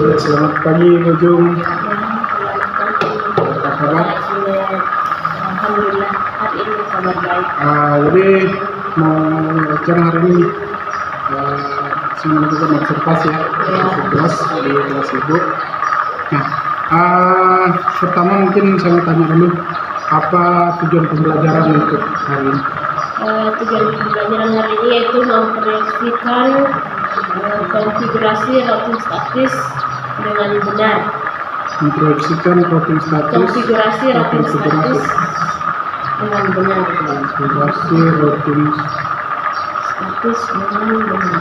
Selamat pagi Bu Jum. Apa kabar? Alhamdulillah hari ini kabar baik. Jadi mau bicara hari ini saya melakukan observasi ya, kelas di kelas Ibu. Nah, pertama mungkin saya mau tanya dulu apa tujuan pembelajaran untuk hari ini? Tujuan pembelajaran hari ini yaitu memproyeksikan konfigurasi routing statis dengan benar. Memproyeksikan routing status. Konfigurasi routing statis dengan benar. Konfigurasi routing Statis dengan benar.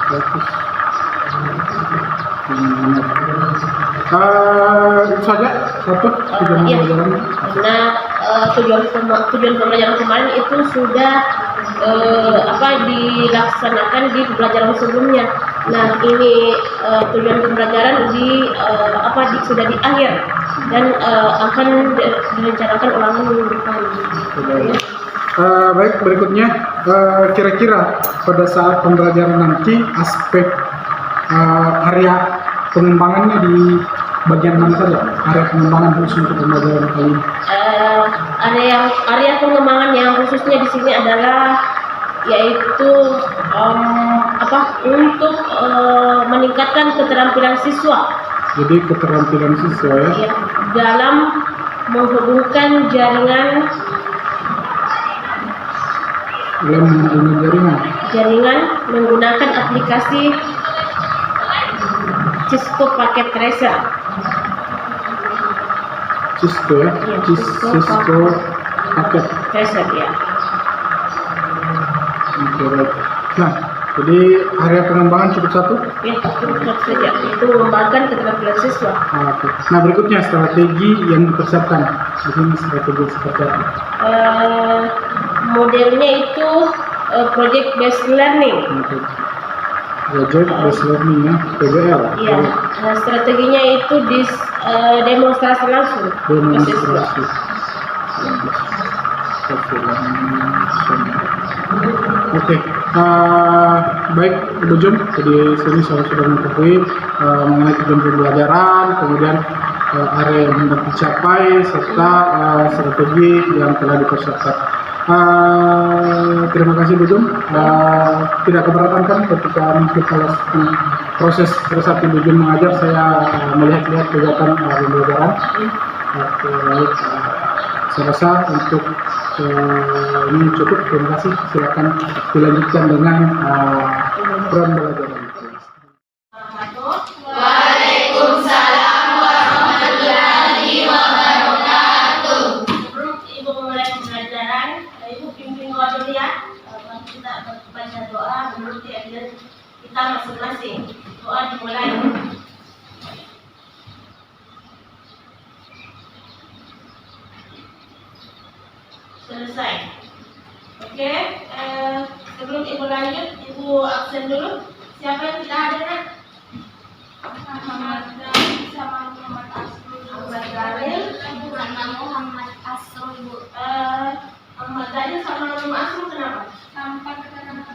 status. Itu saja satu tujuan Iya. pembelajaran. Karena tujuan pembelajaran kemarin itu sudah dilaksanakan di pembelajaran sebelumnya. Nah, ini tujuan pembelajaran sudah di akhir dan akan direncanakan ulangan minggu depan. Baik, berikutnya kira-kira pada saat pembelajaran nanti aspek area pengembangannya di bagian mana saja? Area pengembangan khusus untuk pembelajaran kali ini. Area pengembangan yang khususnya di sini adalah yaitu untuk meningkatkan keterampilan siswa. Jadi keterampilan siswa ya. Dalam menghubungkan jaringan menggunakan aplikasi Cisco Packet Tracer. Cisco ya. Iya, Cisco Packet Tracer ya. Oke, baik. Nah, jadi area pengembangan cukup satu. Ya, cukup saja. Itu mengembangkan keterampilan siswa. Oke. Nah, berikutnya strategi yang dipersiapkan. Di sini strategi seperti apa? Modelnya itu project based learning. Oke. Project based learning ya, PBL. Iya. Strateginya itu demonstrasi langsung. Demonstrasi. Oke, baik Bu Jum, jadi sini saya sudah mengetahui mengenai tujuan pembelajaran, kemudian area yang hendak dicapai, serta strategi yang telah dipersiapkan. Terima kasih Bu Jum. Tidak keberatan kan ketika mungkin kalau proses pada saat Bu Jum mengajar saya melihat-lihat kegiatan pembelajaran. Oke, baik. Saya rasa untuk ini cukup. Terima kasih. Silakan dilanjutkan dengan pembelajaran. Waalaikumsalam warahmatullahi wabarakatuh. Sebelum Ibu memulai pembelajaran, Ibu pimpin doa dulu ya. Kita baca doa menurut keyakinan kita masing-masing. Doa dimulai. Selesai. Oke, sebelum Ibu lanjut, Ibu absen dulu. Siapa yang tidak hadir, Nak? Muhammad Dani sama Muhammad Asrul. Ahmad Daniel, Muhammad Asrul, Bu. Ahmad Daniel sama Muhammad Asrul kenapa? Tanpa keterangan.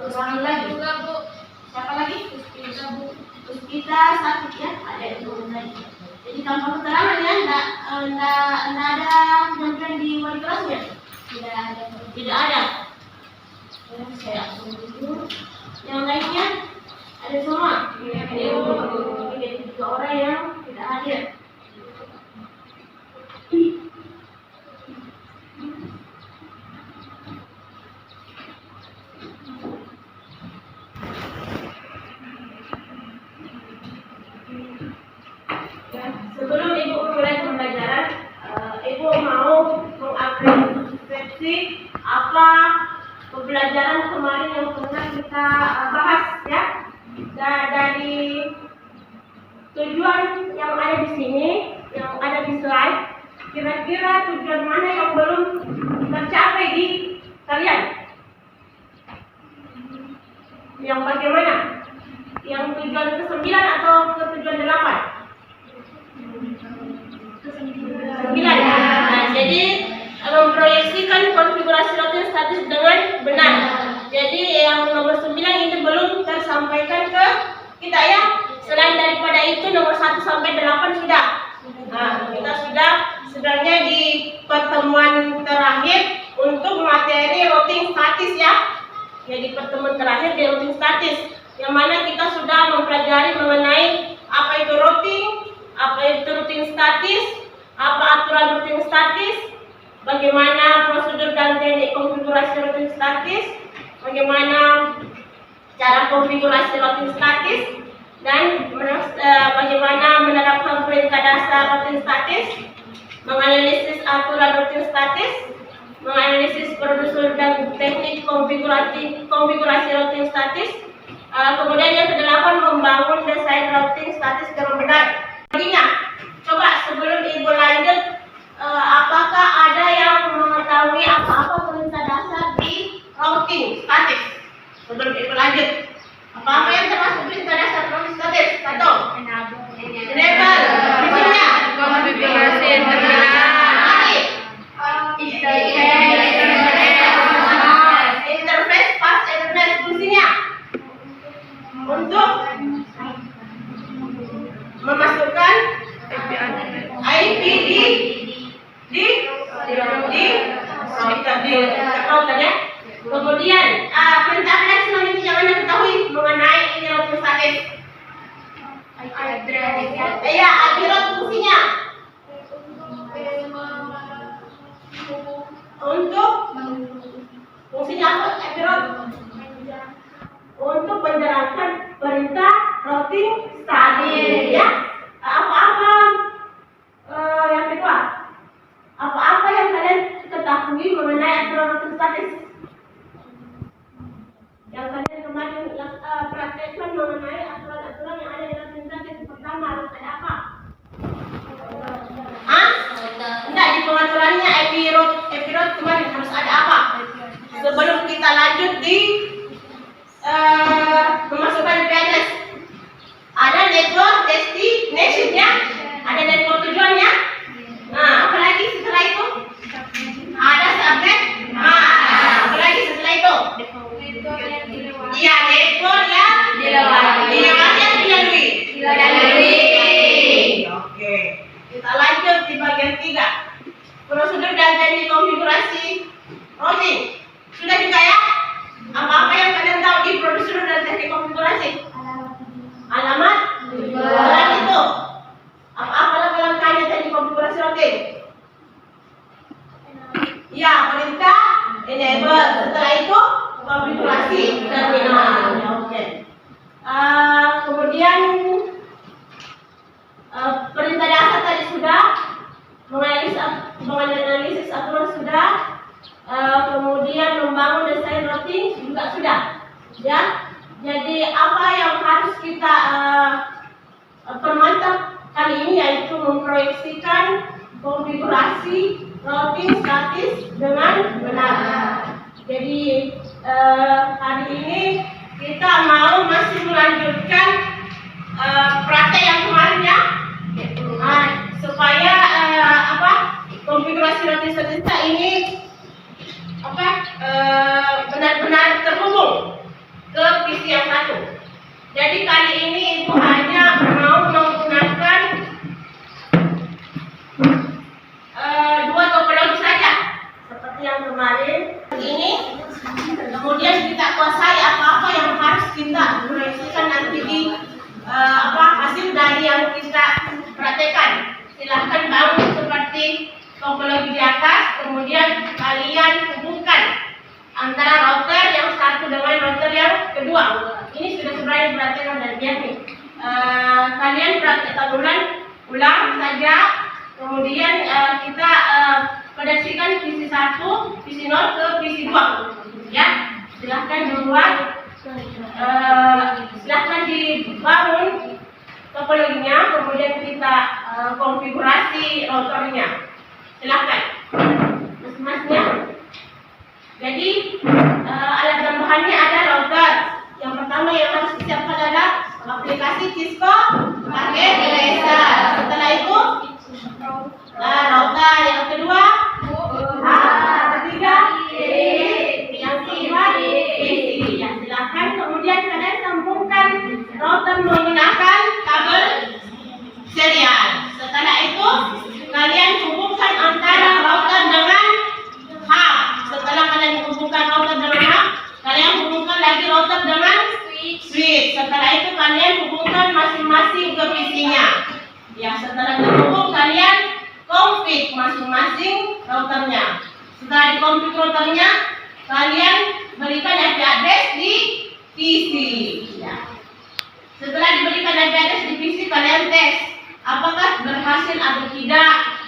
Ulangi lagi. Juga, Bu. Siapa lagi? Puspita, Bu. Puspita sakit ya, ada Ibu lagi. Jadi tanpa keterangan ya, enggak ada penampilan di wali kelasnya. Tidak ada, Bu. Tidak ada. Ya, saya absen dulu. Yang lainnya ada semua. Jadi 3 orang yang tidak hadir. Sebelum Ibu mulai pembelajaran, Ibu mau mengapresiasi apa pembelajaran kemarin yang pernah kita bahas ya. Dari tujuan yang ada di sini, yang ada di slide, kira-kira tujuan mana yang belum tercapai di kalian? Yang bagaimana? Yang tujuan ke-9 atau ke tujuan 8? 9. Nah, jadi memproyeksikan konfigurasi routing statis dengan benar. Jadi yang nomor 9 ini belum tersampaikan ke kita ya. Selain daripada itu nomor 1 sampai 8 sudah. Nah, kita sudah sebenarnya di pertemuan terakhir untuk materi routing statis ya. Jadi pertemuan terakhir di routing statis, yang mana kita sudah mempelajari mengenai apa itu routing, apa itu routing statis, apa aturan routing statis, bagaimana prosedur dan teknik konfigurasi routing statis, bagaimana cara konfigurasi routing statis, dan bagaimana menerapkan perintah dasar routing statis, menganalisis aturan routing statis, menganalisis prosedur dan teknik konfigurasi routing statis. Kemudian yang ke-8 membangun desain routing statis dengan benar. Jadinya, coba sebelum Ibu lanjut, apakah ada yang mengetahui apa-apa perintah dasar di routing statis? Sebelum Ibu lanjut, apa-apa yang termasuk perintah dasar routing statis? 1. Enable. Fungsinya. Konfigurasi internal. Interface, path interface. Fungsinya untuk memasukkan IP di router ya. Kemudian perintah next selanjutnya yang Anda ketahui mengenai ini routing statis. Iya, address fungsinya untuk fungsinya apa? Address untuk menjalankan perintah routing statis ya. Apa-apa yang kedua, apa-apa yang kalian ketahui mengenai aturan routing statis yang kalian kemarin praktekkan mengenai aturan-aturan yang ada di routing statis? Pertama harus ada apa? Enggak, di pengaturannya IP route kemarin harus ada apa? Sebelum kita lanjut di memasukkan IP address, ada network destination ya, ada network tujuannya. Nah, apalagi setelah itu ada subnet. Nah, apalagi setelah itu? Iya, network ya dilewati atau dilalui? Oke, kita lanjut di bagian 3, prosedur dan teknik konfigurasi routing. Sudah juga ya? Apa-apa yang kalian tahu di prosedur dan teknik konfigurasi? Alamat. Selain itu, apa-apa langkah-langkahnya teknik konfigurasi routing? Ya, perintah enable. Setelah itu konfigurasi terminal. Ya, oke. Kemudian perintah dasar tadi sudah, menganalisis aturan sudah, kemudian membangun desain routing juga sudah. Ya, jadi apa yang harus kita permantap kali ini yaitu memproyeksikan konfigurasi routing statis dengan benar. Jadi hari ini kita mau masih melanjutkan praktek yang kemarin ya, supaya konfigurasi routing statis ini benar-benar terhubung ke PC yang satu. Jadi kali ini Ibu hanya mau menggunakan 2 topologi saja seperti yang kemarin ini. Kemudian kita kuasai apa-apa yang harus kita proyeksikan nanti di hasil dari yang kita praktekkan. Silahkan bangun seperti topologi di atas, kemudian kalian hubungkan antara router yang satu dengan router yang kedua. Ini sudah sebenarnya diperhatikan dari dia nih. Kalian praktekkan ulang saja, kemudian kita koneksikan PC 1, PC 0 ke PC 2. Ya, silahkan dibuat, silahkan dibangun topologinya, kemudian kita konfigurasi routernya. Silahkan masing-masingnya. Jadi alat tambahannya ada router. Yang pertama yang harus disiapkan adalah aplikasi Cisco pakai Elisa. Setelah itu router. Yang kedua ketiga yang keempat PC. Ya, silahkan kemudian kalian sambungkan router menggunakan fit. Setelah itu kalian hubungkan masing-masing ke PC-nya. Ya, setelah terhubung kalian config masing-masing routernya. Setelah di-config routernya, kalian berikan IP address di PC. Ya. Setelah diberikan IP address di PC, kalian tes apakah berhasil atau tidak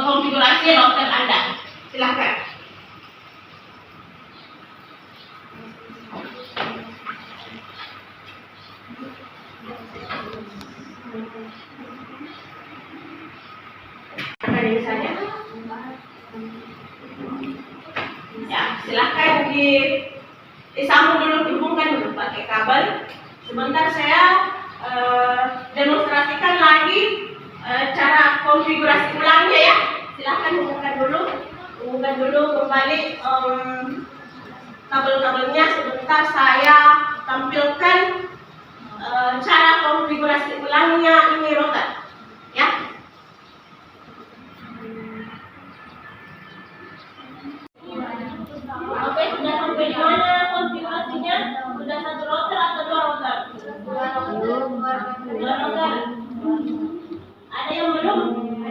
konfigurasi router Anda. Silakan. Ini saja. Ya, silakan disambung dulu, dihubungkan dulu pakai kabel. Sebentar saya demonstrasikan lagi cara konfigurasi ulangnya ya. Silahkan hubungkan dulu kembali kabel-kabelnya. Sebentar saya tampilkan cara konfigurasi ulangnya ini router ya. Oke, sudah sampai di mana konfigurasinya? Sudah satu router atau dua router? Dua router. Ada yang belum?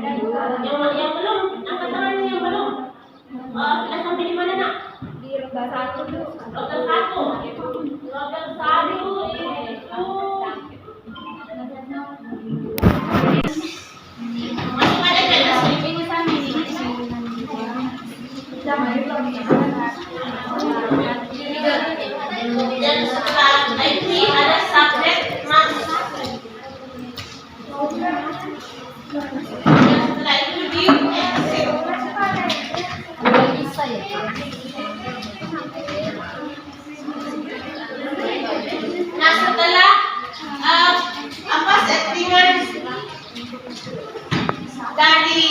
Yang belum? Angkat tangannya yang belum. Sudah sampai di mana nak? Di router satu. Router satu. Router satu itu masih ada jelas ini sampai di dan setelah IP ada subnet mas. Setelah itu di exit. Nah, setelah settingan dari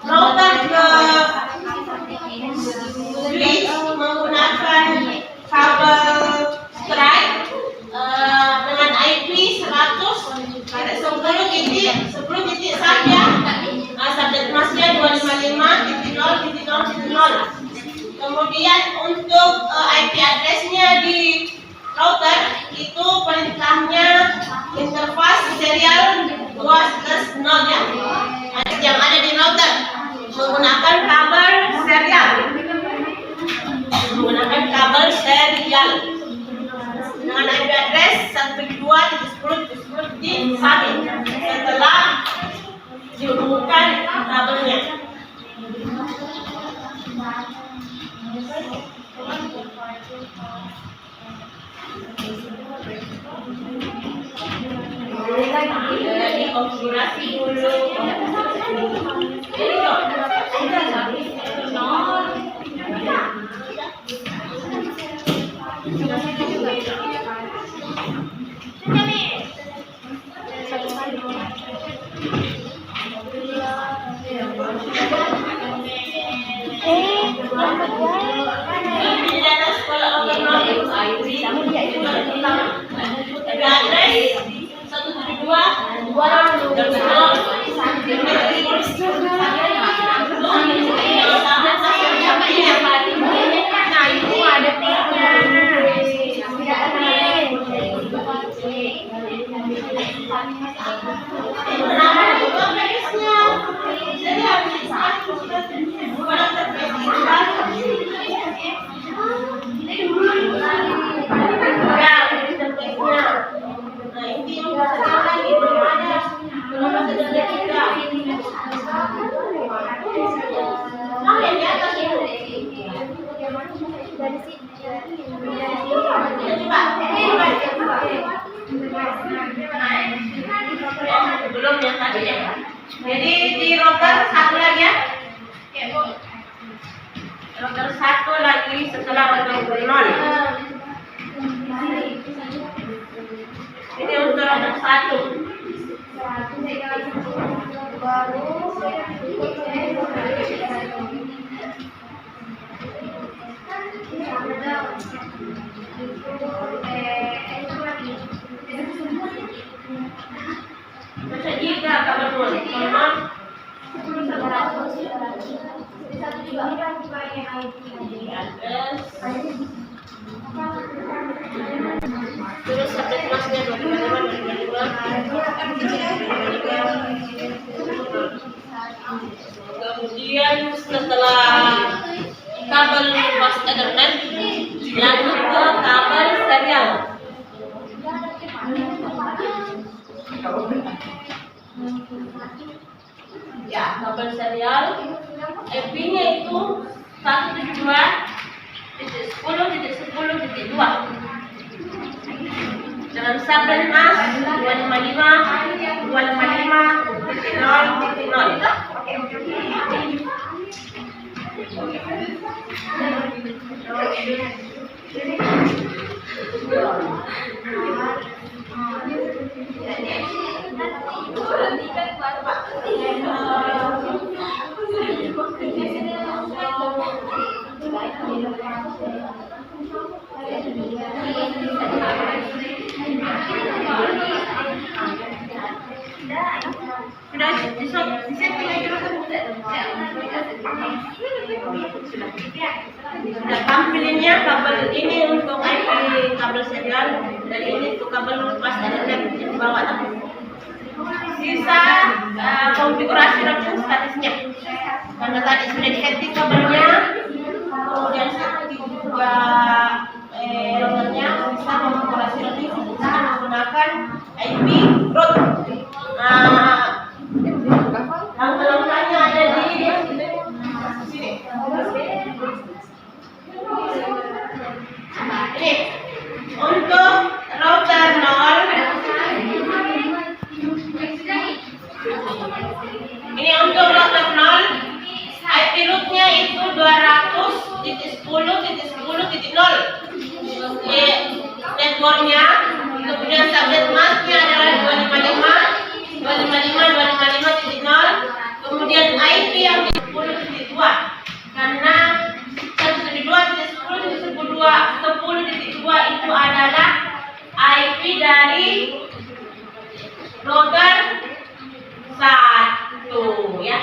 router ke switch menggunakan kabel Stripe dengan IP 100 ada 10 titik saja. Subnet masnya 255.0.0.0. Kemudian untuk IP addressnya di router itu perintahnya interface serial 2/0 ya. Yang ada di router menggunakan kabel serial. Dengan IP address 192.10.10.1 setelah dihubungkan kabelnya. Jadi konfigurasi dulu. Belum yang tadi ya. Jadi di router satu lagi ya. Router satu lagi setelah router 0. Ini untuk router satu. Bisa juga kabel teman-teman. Address terus subnet masnya 255. Kemudian setelah kabel bus Ethernet, lanjut ke kabel serial. Ya, kabel serial IP-nya itu 172.10.10.2 dengan subnet mas 255.0.0. Sudah tampilinnya kabel ini untuk IP kabel serial dan ini untuk kabel bus Ethernet di bawah. Sisa konfigurasi router statusnya. Karena tadi sudah di-setting kabelnya, kemudian juga routernya bisa konfigurasi routing bisa menggunakan IP route. Langkah-langkahnya ada di sini. Ini untuk router 0. Ini untuk router 0, IP root-nya itu 200.10.10.0. Networknya, kemudian subnet mask-nya adalah 255.255.255.0. Kemudian IP yang di 10.2 karena 172.10.10.2 itu adalah IP dari router 1 ya,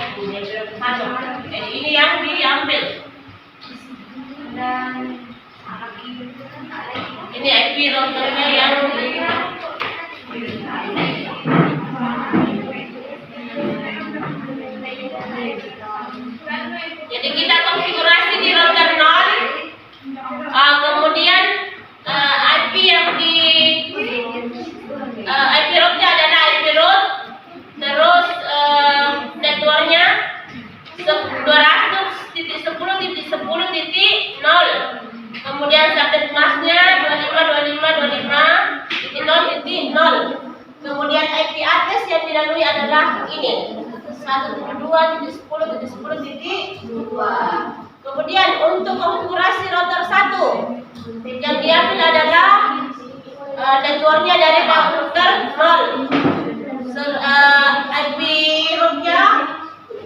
jadi ini yang diambil. Ini IP routernya yang jadi kita konfigurasi di router 0, kemudian IP yang di IP rootnya adalah IP root, terus networknya 200.10.10.0, kemudian subnet masknya 255.255.0.0, kemudian IP address yang dilalui adalah ini 172.10.10.2. Kemudian untuk konfigurasi router 1 yang diambil adalah networknya dari router 0. IP rootnya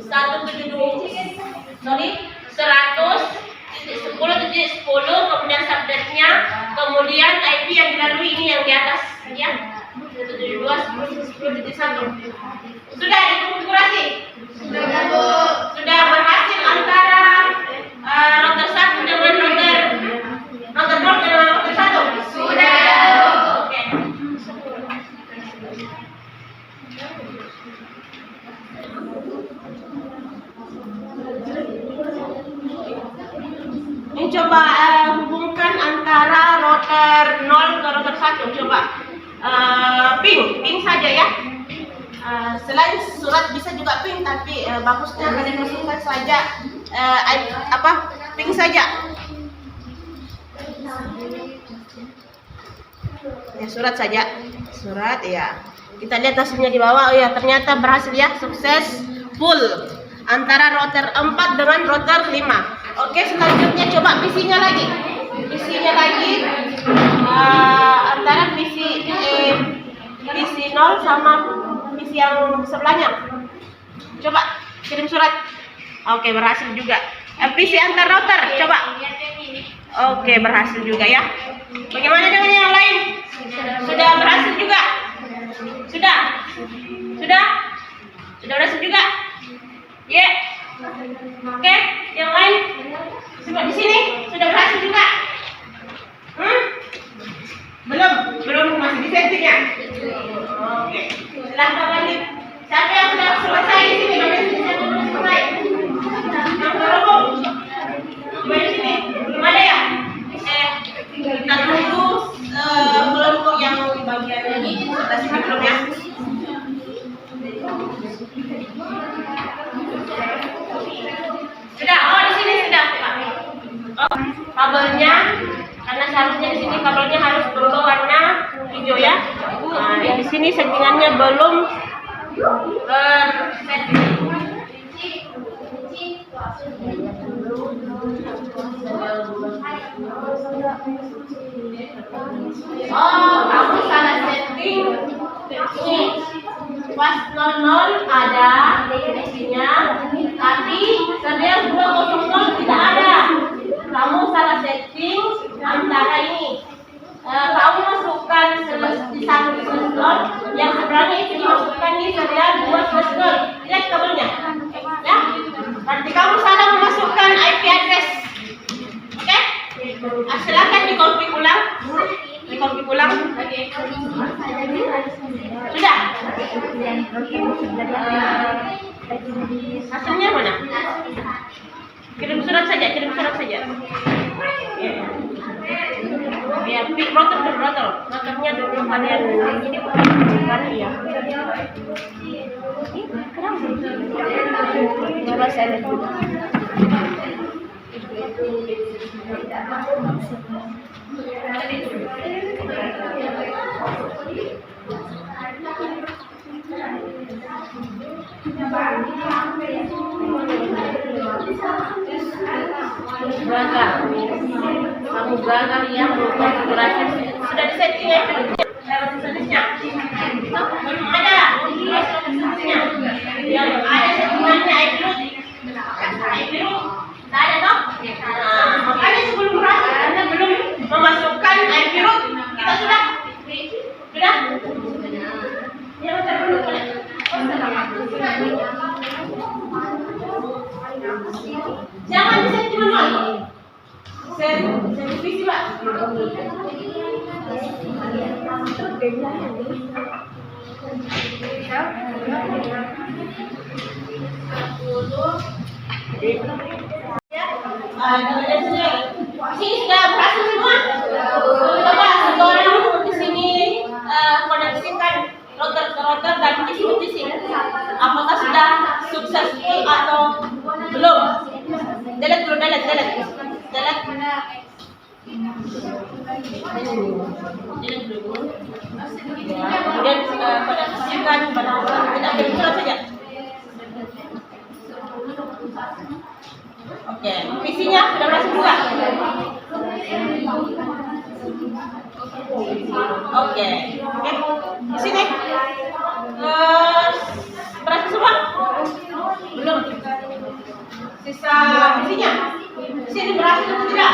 100.10.10, kemudian subnetnya, kemudian IP yang dilalui ini yang di atas ya 172.10.10.1. Sudah dikonfigurasi? Sudah berhasil antara router 1 dengan router 0 dengan router 1? Sudah. Oke. Ini coba hubungkan antara router 0 ke router 1. Coba ping saja ya. Selain surat bisa juga ping, tapi bagusnya kalian masukkan saja ping saja. Ya, surat saja. Surat ya. Kita lihat hasilnya di bawah. Oh ya, ternyata berhasil ya, sukses full antara router 4 dengan router 5. Oke, selanjutnya coba PC-nya lagi. PC-nya lagi antara PC 0 sama PC yang sebelahnya. Coba kirim surat. Oke, berhasil juga. PC antar router, coba. Oke, berhasil juga ya. Bagaimana dengan yang lain? Sudah berhasil juga? Sudah? Sudah? Sudah berhasil juga? Ya. Oke, yang lain? Coba di sini sudah berhasil juga? Belum semuanya? Oke. Silahkan lanjut. Siapa yang sudah selesai di sini? Bagian sini siapa yang sudah selesai? Yang berhubung? Coba di sini. Belum ada ya? Kita tunggu kelompok yang di bagian ini. Sudah sini belum ya? Sudah. Oh, di sini sudah, Pak. Oh, kabelnya, karena seharusnya di sini kabelnya harus berwarna hijau ya. Nah, di sini settingannya belum setting. Oh, kamu salah setting. Ini pas 00 ada isinya, tapi sedang 200 tidak ada. Kamu salah setting antara ini. Kamu masukkan di satu slot, yang sebenarnya itu dimasukkan di serial 2 slot. Lihat kabelnya, ya. Berarti kamu salah memasukkan IP address. Oke? Silakan dikonfig ulang. Dikonfig ulang. Sudah. Hasilnya mana? Kirim surat saja, kirim surat saja. Ya, rotornya dulu kalian ini bukan ya. Coba saya lihat dulu. Kamu gagal ya mengkonfigurasi. Sudah disetting ya tulisnya? Belum ada. Yang ada settingannya IP root. Tidak ada toh? Makanya sebelum berhasil Anda belum memasukkan IP root. Kita sudah? Ya bentar dulu boleh. Jangan disetting manual. Servis Pak. Sini sudah berhasil semua. Coba sekarang di sini koneksikan router ke router dan PC. Apakah sudah successful atau belum? Delete dulu, delete. Kemudian koneksikan pada kita kirim surat saja. Oke, PC-nya sudah berhasil buka. Oke, di sini berhasil semua? Belum. Sisa PC-nya. Di sini berhasil atau tidak?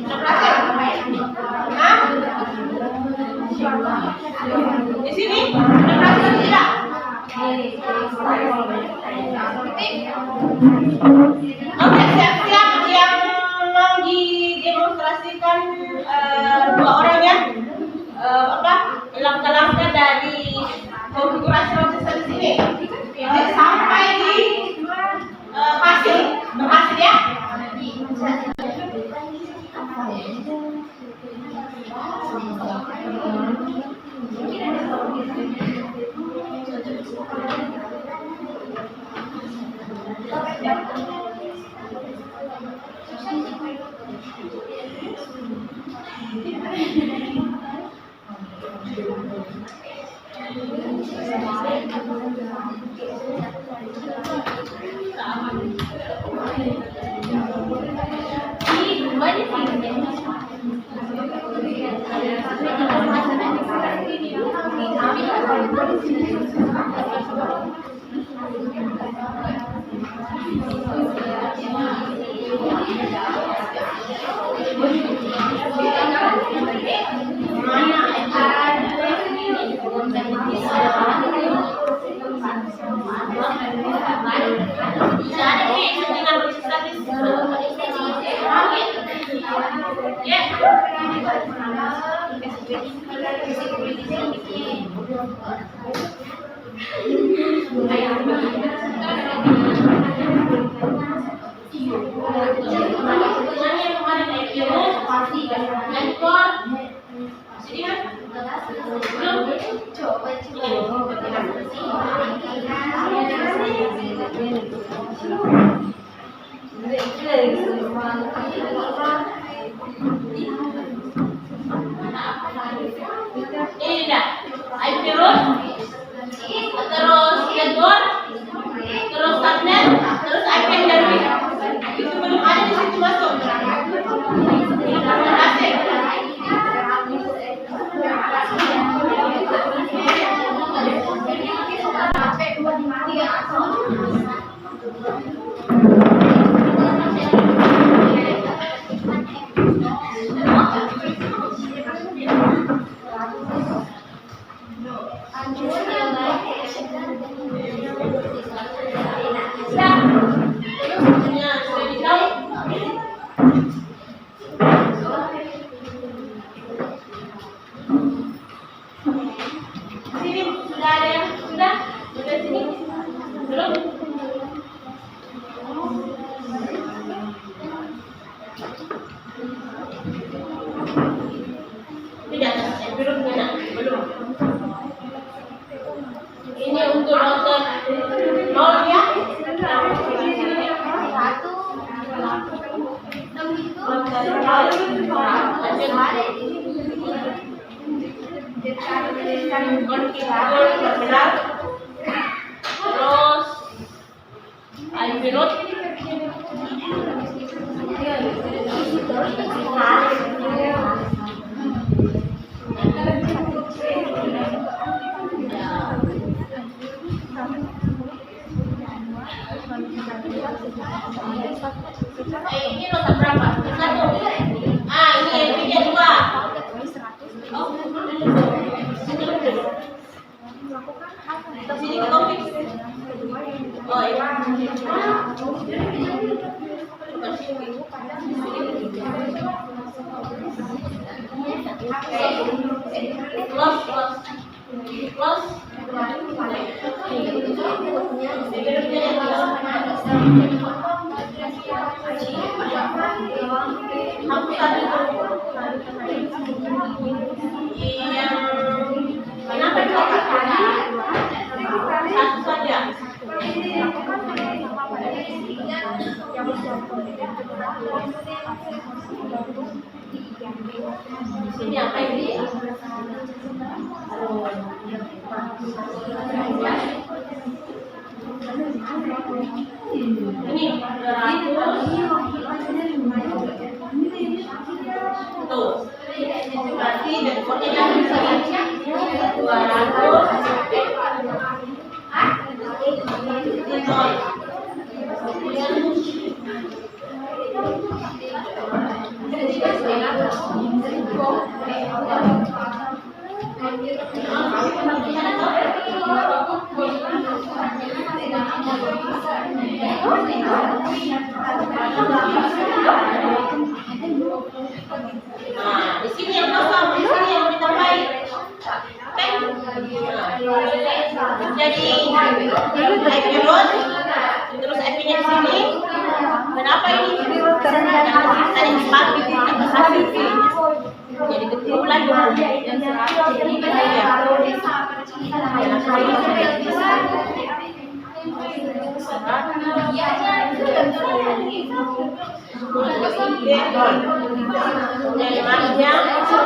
Sudah berhasil? Nah, di sini sudah berhasil atau tidak? Oke, siap-siap yang mau didemonstrasikan dua orang ya. Langkah-langkah dari konfigurasi router di sini sampai di hasil berhasil ya. Ya. Ini dah, air virus, terus kedor, terus tablet, terus iPad dari itu belum ada di situ masuk. Sini sudah ada yang sudah sini belum. Tidak, belum mana belum. Ini untuk dokter nol ya. Terus air virus. Ini nota berapa? Satu. Ah, ini yang dua. Oh, sini ke topik. Oh, iya. Close. Kenapa satu saja? Ini apa ini? Ini 200. Tuh. Berarti dekornya bisa 200. Nah, di sini yang kosong, di sini yang ditambahin. Jadi virus, terus IP-nya di sini. Kenapa ini? Tadi sepatu jadi kebetulan dari masnya 5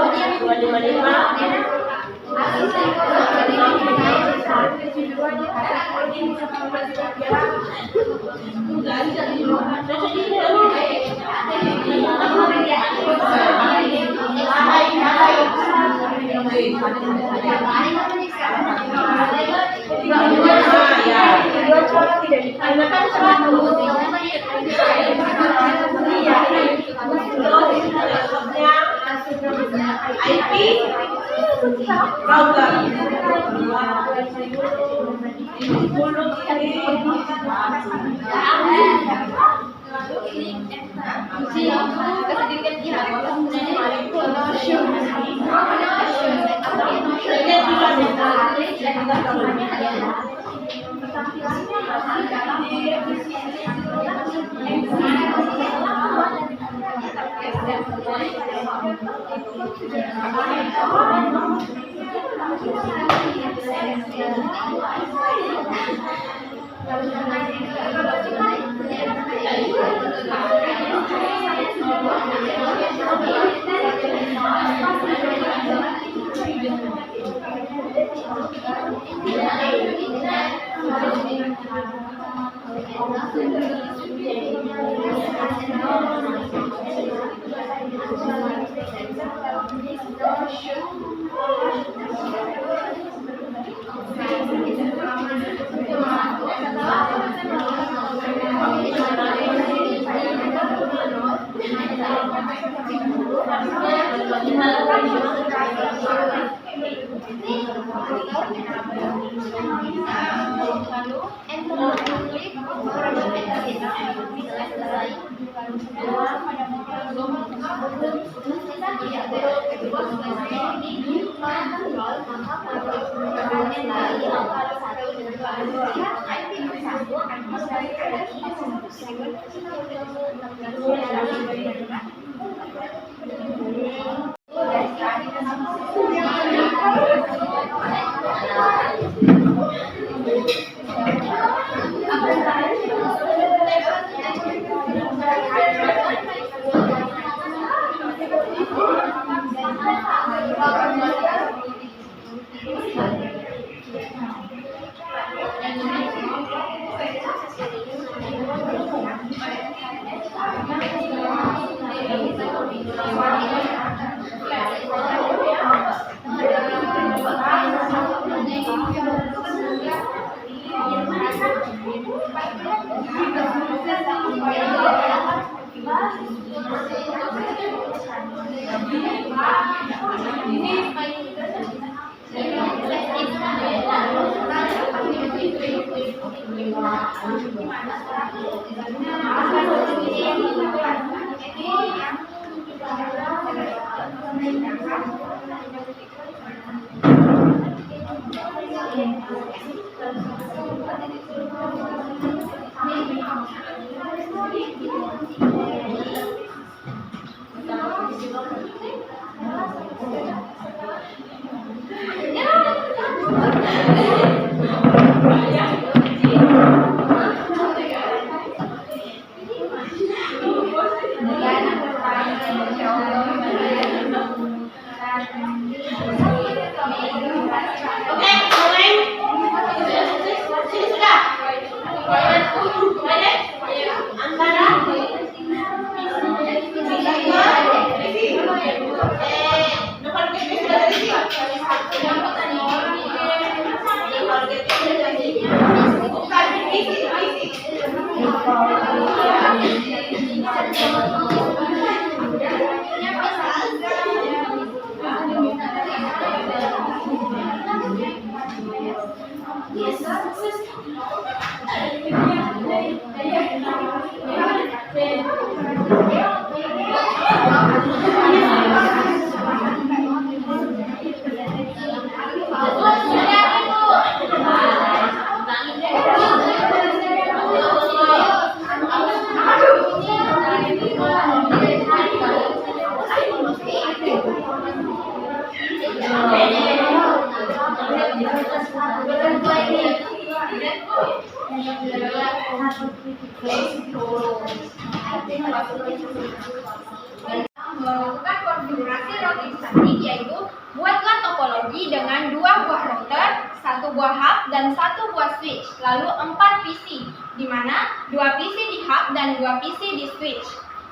Melakukan konfigurasi routing statik, yaitu buatlah topologi dengan 2 buah router, 1 buah hub, dan 1 buah switch, lalu 4 PC, di mana 2 PC di hub dan 2 PC di switch.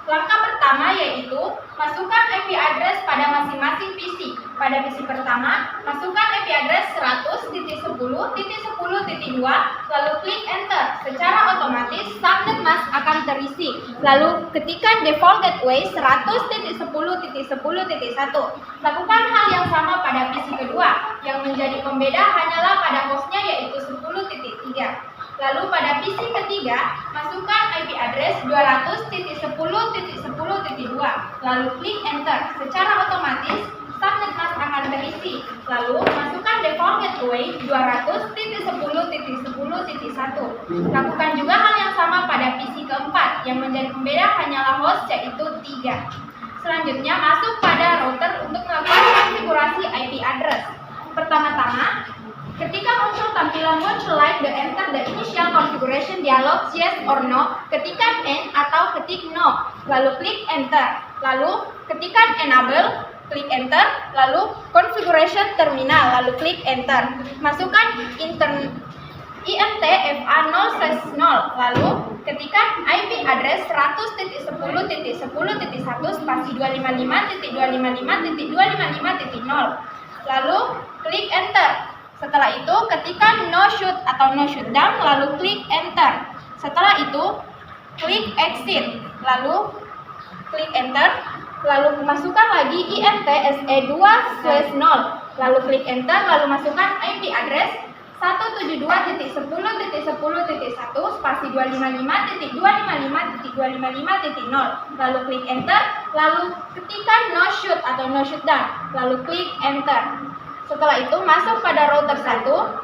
Langkah pertama yaitu masukkan IP address pada masing-masing PC. Pada PC pertama, masukkan IP address 100.10.10.2, lalu klik enter. Secara otomatis subnet mask akan terisi. Lalu ketikkan default gateway 100.10.10.1. Lakukan hal yang sama pada PC kedua. Yang menjadi pembeda hanyalah pada hostnya, yaitu 10.3. Lalu pada PC ketiga, masukkan IP address 200.10.10.2, lalu klik enter. Secara otomatis subnet mask akan terisi. Lalu masukkan default gateway gateway 200.10.10.1. Lakukan juga hal yang sama pada PC keempat, yang menjadi pembeda hanyalah host, yaitu 3. Selanjutnya masuk pada router untuk melakukan konfigurasi IP address. Pertama-tama, ketika muncul tampilan "Would you like to enter the initial configuration dialog, yes or no?", ketikkan N atau ketik no, lalu klik enter. Lalu ketikkan enable, klik enter, lalu configuration terminal, lalu klik enter. Masukkan INTFA0/0, lalu ketikkan IP address 100.10.10.1 spasi 255.255.255.0, lalu klik enter. Setelah itu ketikkan no shoot atau no shutdown, lalu klik enter. Setelah itu klik exit, lalu klik enter, lalu masukkan lagi INTSE2/0, lalu klik enter, lalu masukkan IP address 172.10.10.1 spasi 255.255.255.0, lalu klik enter, lalu ketikkan no shoot atau no shutdown, lalu klik enter. Setelah itu masuk pada router 1,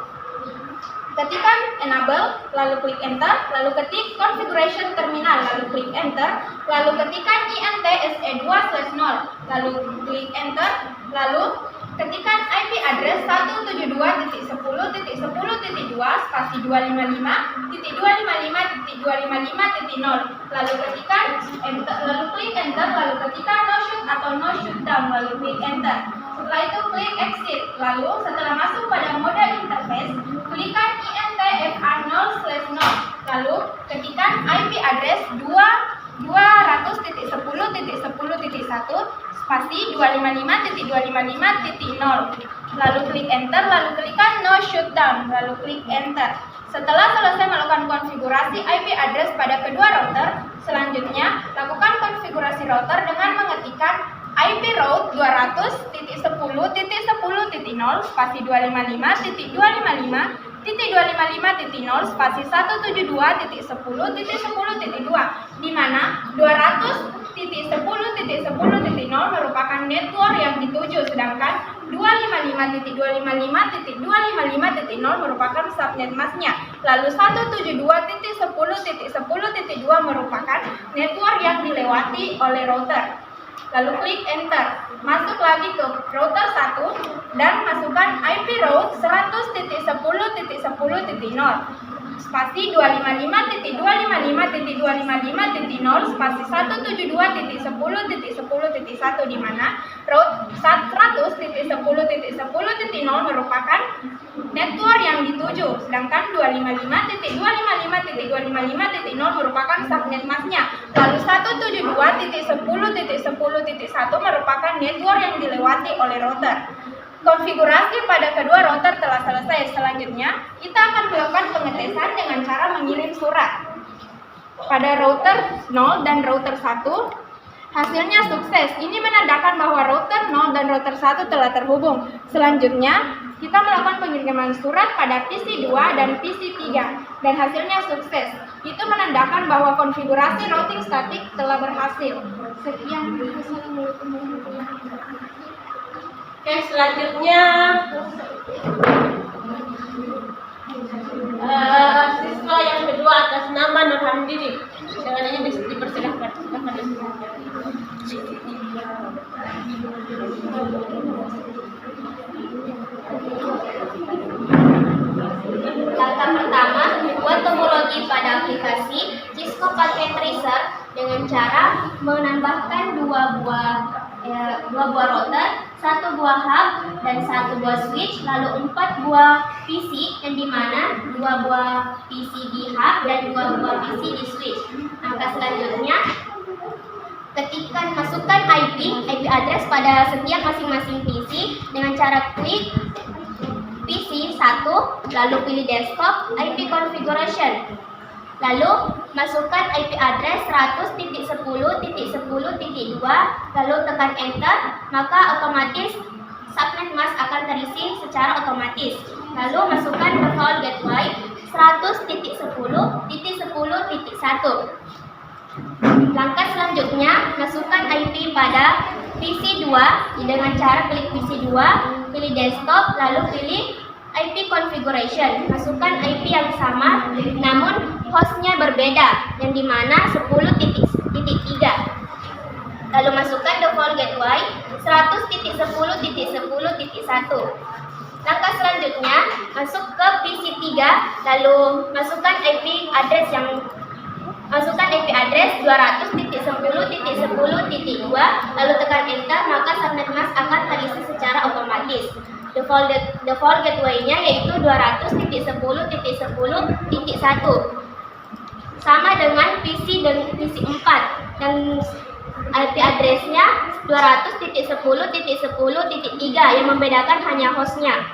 ketikkan enable, lalu klik enter, lalu ketik configuration terminal, lalu klik enter, lalu ketikkan INTSE2/0, lalu klik enter, lalu ketikkan IP address 172.10.10.2 spasi 255.255.255.0, lalu ketikkan enter, lalu klik enter, lalu ketikkan no shoot atau no shutdown, lalu klik enter. Setelah itu klik exit, lalu setelah masuk pada mode interface, klikkan INTFA0/0, lalu ketikkan IP address 200.10.10.1 spasi 255.255.0, lalu klik enter, lalu klikkan no shutdown, lalu klik enter. Setelah selesai melakukan konfigurasi IP address pada kedua router, selanjutnya lakukan konfigurasi router dengan mengetikkan IP route 200.10.10.0 spasi 255.255.255.0 spasi 172.10.10.2, di mana 200.10.10.0 merupakan network yang dituju, sedangkan 255.255.255.0 merupakan subnet masknya. Lalu 172.10.10.2 merupakan network yang dilewati oleh router. Lalu klik enter. Masuk lagi ke router 1 dan masukkan IP route 100.10.10.0 spasi 255.255.255.0 spasi 172.10.10.1, di mana route 100.10.10.0 merupakan network yang dituju, sedangkan 255.255.255.0 merupakan subnet masknya. Lalu 172.10.10.1 merupakan network yang dilewati oleh router. Konfigurasi pada kedua router telah selesai. Selanjutnya, kita akan melakukan pengetesan dengan cara mengirim surat. Pada router 0 dan router 1, hasilnya sukses. Ini menandakan bahwa router 0 dan router 1 telah terhubung. Selanjutnya, kita melakukan pengiriman surat pada PC 2 dan PC 3 dan hasilnya sukses. Itu menandakan bahwa konfigurasi routing statik telah berhasil. Sekian. Oke, selanjutnya siswa yang kedua atas nama Nurhamdini. Dengan ini dipersilakan. Langkah pertama, buat topologi pada aplikasi Cisco Packet Tracer dengan cara menambahkan dua buah router, satu buah hub dan satu buah switch, lalu 4 buah PC, yang dimana 2 buah PC di hub dan 2 buah PC di switch. Langkah selanjutnya, masukkan IP address pada setiap masing-masing PC dengan cara klik PC 1, lalu pilih desktop, IP configuration. Lalu masukkan IP address 100.10.10.2, lalu tekan enter, maka otomatis subnet mask akan terisi secara otomatis. Lalu masukkan default gateway 100.10.10.1. Langkah selanjutnya, masukkan IP pada PC 2 dengan cara klik PC 2, pilih desktop, lalu pilih IP configuration. Masukkan IP yang sama namun hostnya berbeda, yang dimana 10.3. Lalu masukkan default gateway 100.10.10.1. Langkah selanjutnya masuk ke PC 3, lalu masukkan IP address 200.10.10.2, lalu tekan enter, maka subnet mask akan terisi secara otomatis. Default gateway-nya yaitu 200.10.10.1. Sama dengan PC 4 dan IP address-nya 200.10.10.3, yang membedakan hanya hostnya.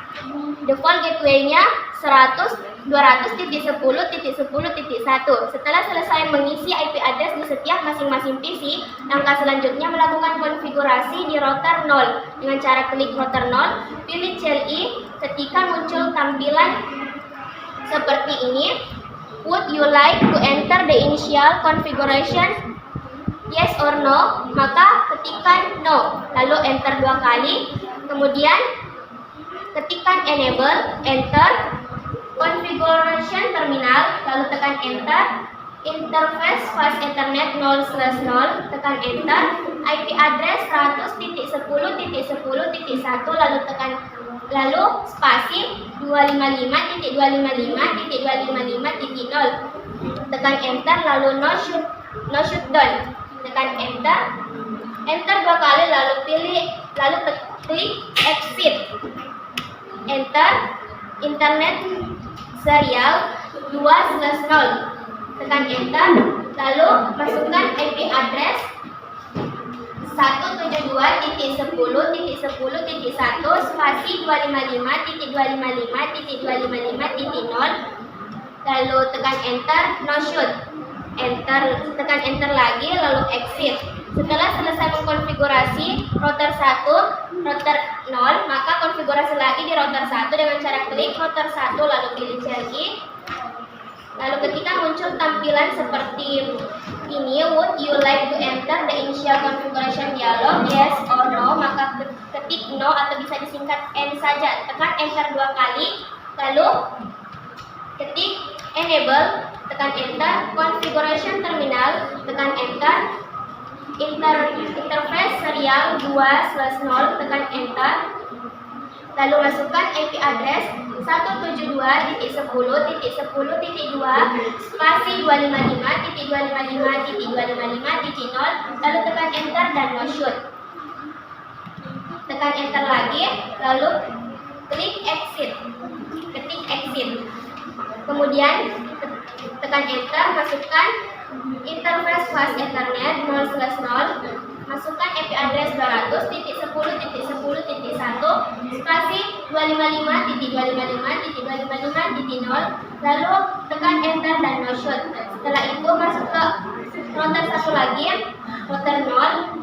Default gateway-nya 200.10.10.1. Setelah selesai mengisi IP address di setiap masing-masing PC, langkah selanjutnya melakukan konfigurasi di router 0. Dengan cara klik router 0, pilih CLI. Ketika muncul tampilan seperti ini, would you like to enter the initial configuration? Yes or no? Maka ketikkan no, lalu enter 2 kali. Kemudian ketikkan enable, enter. Configuration terminal, lalu tekan enter. Interface fast ethernet 0/0, tekan enter. IP address 100.10.10.1, lalu spasi 255.255.255.0, tekan enter, lalu no shutdown, tekan enter. Enter 2 kali, lalu klik exit. Enter. Internet serial 2/0, tekan enter, lalu masukkan IP address 172.10.10.1 spasi 255.255.255.0, lalu tekan enter, no shoot. Tekan enter lagi, lalu exit. Setelah selesai mengkonfigurasi router 0, maka konfigurasi lagi di router 1 dengan cara klik router 1, lalu pilih CLI. Lalu ketika muncul tampilan seperti ini, would you like to enter the initial configuration dialog, yes or no, maka ketik no atau bisa disingkat N saja. Tekan enter 2 kali, lalu ketik enable, tekan enter. Configuration terminal, tekan enter. Interface serial 2/0, tekan enter. Lalu masukkan IP address 172.10.10.2 spasi 255.255.255.0, lalu tekan enter dan no shoot. Tekan enter lagi, lalu klik exit. Ketik exit. Kemudian tekan enter, masukkan interface fast ethernet 0/0, masukkan IP address 200.10.10.1 spasi 255.255.255.0, lalu tekan enter dan no shoot. Setelah itu masuk ke router 1 lagi, router 0,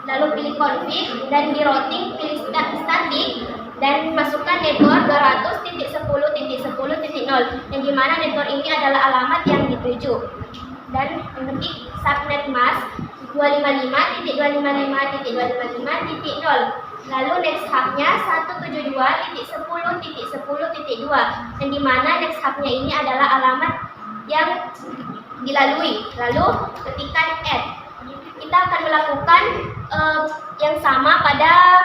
lalu pilih config dan di routing pilih static dan masukkan network 200.10.10.0, yang dimana network ini adalah alamat yang dituju, dan ketik subnet mask 255.255.255.0. Lalu next hubnya 172.10.10.2, yang dimana next hubnya ini adalah alamat yang dilalui. Lalu ketikkan add. Kita akan melakukan yang sama pada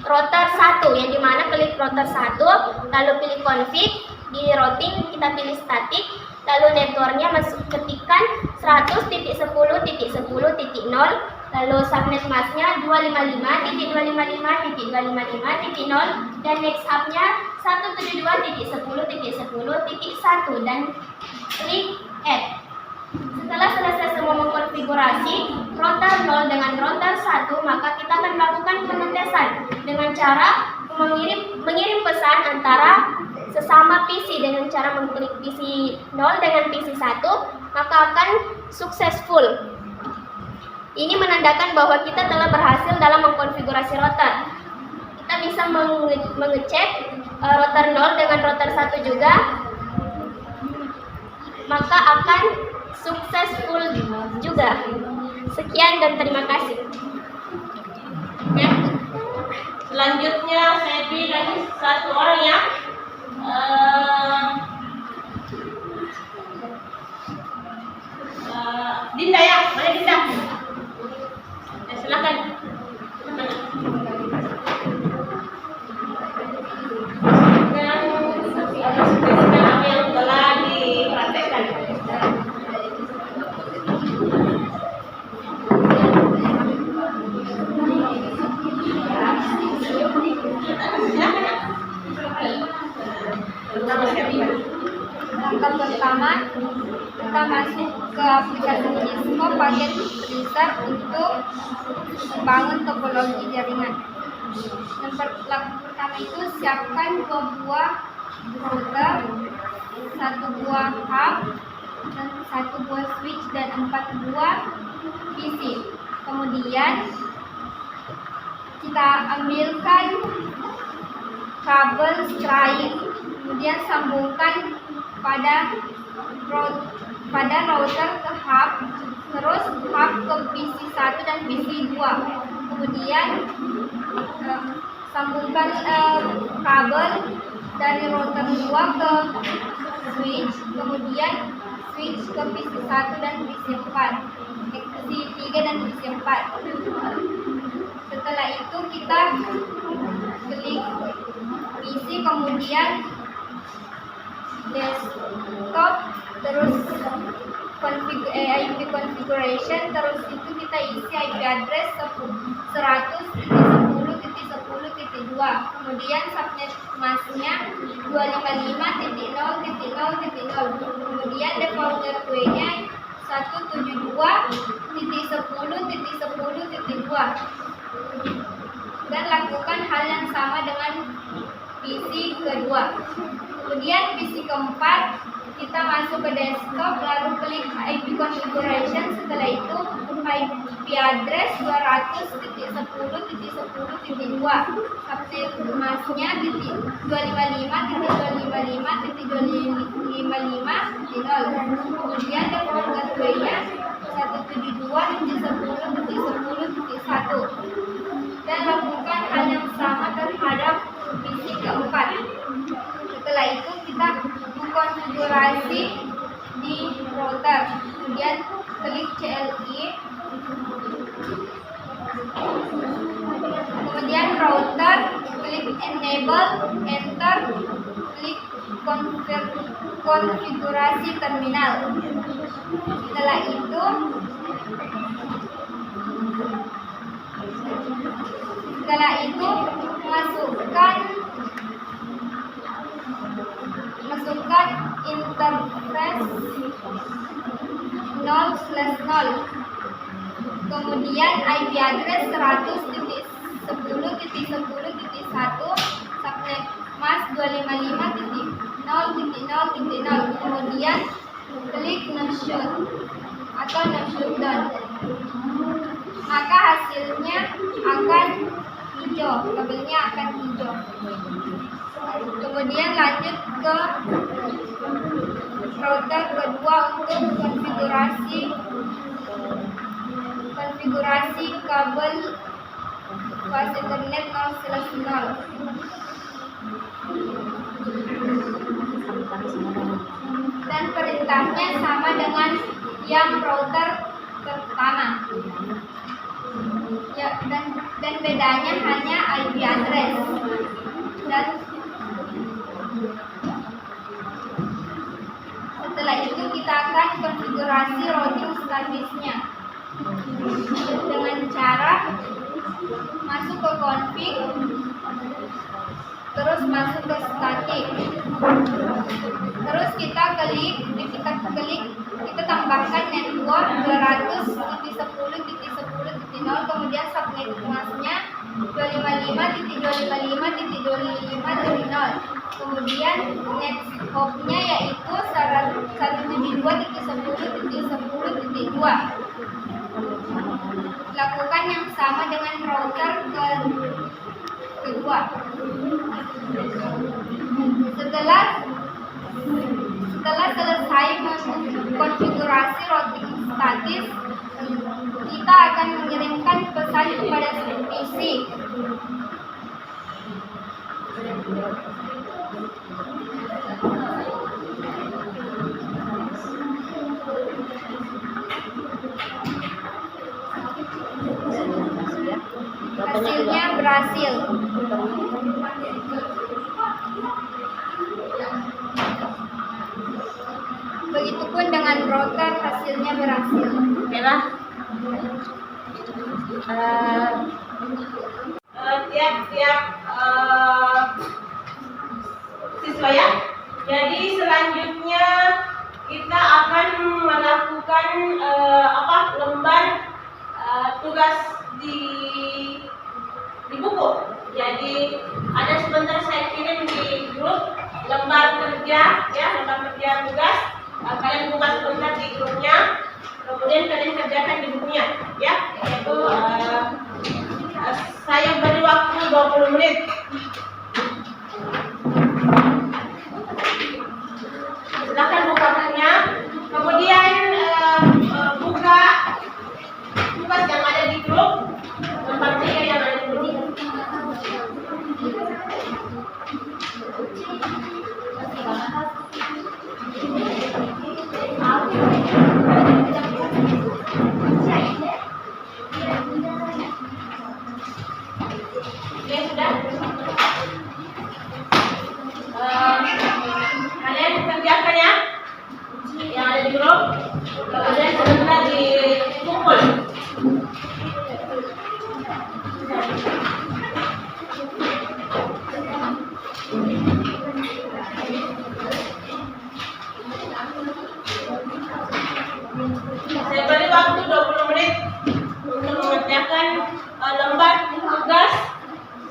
router 1, yang dimana klik router 1, lalu pilih config, di routing kita pilih static, lalu networknya ketikkan 100.10.10.0, lalu subnet masknya 255.255.255.0, dan next hubnya 172.10.10.1 dan klik add. Setelah selesai semua mengkonfigurasi router 0 dengan router 1, maka kita akan melakukan pengetesan dengan cara mengirim pesan antara sesama PC dengan cara mengklik PC 0 dengan PC 1, maka akan successful. Ini menandakan bahwa kita telah berhasil dalam mengkonfigurasi router. Kita bisa mengecek router 0 dengan router 1 juga, maka akan successful juga. Sekian dan terima kasih. Ya. Selanjutnya saya pilih lagi satu orang ya. presentasikan apa yang telah dipraktekkan. Langkah pertama, kita masuk ke aplikasi Discord paket riset untuk membangun topologi jaringan. Langkah pertama itu siapkan 2 buah router, 1 buah hub, dan 1 buah switch dan 4 buah PC. Kemudian kita ambilkan kabel strike, kemudian sambungkan pada router ke hub, terus hub ke PC 1 dan PC 2. Kemudian sambungkan kabel dari router 2 ke switch, kemudian switch ke PC 1 dan PC 4, PC 3 dan PC 4. Setelah itu kita klik PC, kemudian desktop, terus IP configuration, terus itu kita isi IP address 100.10.10.2, kemudian subnet masknya 255.0.0.0, kemudian default gateway-nya 172.10.10.2, dan lakukan hal yang sama dengan PC kedua. Kemudian PC keempat, kita masuk ke desktop, lalu klik IP configuration. Setelah itu IP address 200.10.10.2, subnet masknya 255.255.255.0, kemudian default gateway-nya 172.10.10.1, dan lakukan hal yang sama terhadap PC keempat. Setelah itu kita mengkonfigurasi di router, kemudian klik CLI, kemudian router, klik enable, enter, klik konfigurasi terminal. Setelah itu masukkan interface 0/0, kemudian IP address 100.10.10.1, subnet mask 255.0.0.0, kemudian klik no shoot atau no shutdown, maka hasilnya akan hijau, kabelnya akan hijau. Kemudian lanjut ke router kedua untuk konfigurasi kabel bus internet 0/0. Dan perintahnya sama dengan yang router pertama. Ya, dan bedanya hanya IP address. Dan setelah itu kita akan konfigurasi routing statusnya dengan cara masuk ke config, terus masuk ke static, terus kita tambahkan network 200.10.10.0, kemudian subnet masknya 255.255.255.0, kemudian net hop-nya yaitu 172.10.10.2. Lakukan yang sama dengan router kedua. Setelah selesai konfigurasi routing status, kita akan mengirimkan pesan kepada PC. Hasilnya berhasil. Meskipun dengan router hasilnya berhasil. Oke lah. Tiap-tiap siswa ya. Jadi selanjutnya kita akan melakukan lembar tugas di buku. Jadi ada sebentar saya kirim di grup lembar kerja ya, lembar kerja tugas. Kalian buka sebentar di grupnya, kemudian kalian kerjakan di bukunya ya. Yaitu saya beri waktu 20 menit. Silakan buka bukunya, kemudian buka tugas yang ada di grup, lembar kerja yang ada di grup. Oke, sudah. Kalian kerjakan ya yang ada di grup, kemudian sebentar dikumpul. Saya beri waktu 20 menit untuk mengerjakan lembar tugas